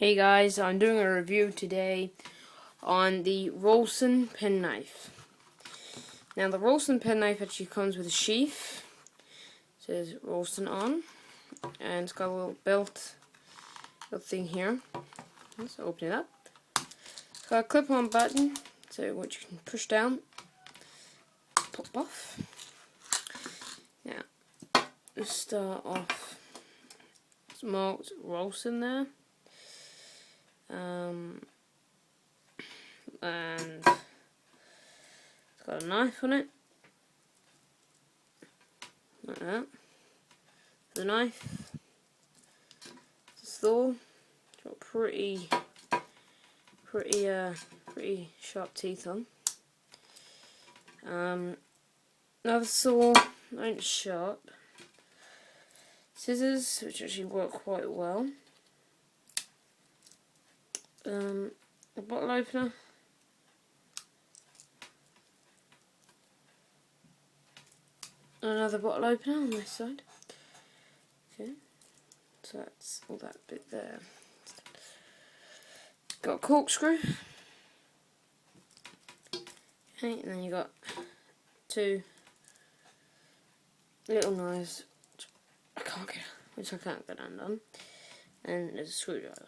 Hey guys, I'm doing a review today on the Rolson Penknife. Now the Rolson Penknife actually comes with a sheath. It says Rolson on, and it's got a little belt thing here. Let's open it up. It's got a clip-on button, so which you can push down, pop off. Now let's start off. It's marked Rolson there. And it's got a knife on it, like that. The knife, it's Thor. It's got pretty sharp teeth on. Another saw, not inch sharp. Scissors, which actually work quite well. A bottle opener. Another bottle opener on this side. Okay, so that's all that bit there. Got a corkscrew. Okay, and then you got two little knives, which I can't get undone, and there's a screwdriver.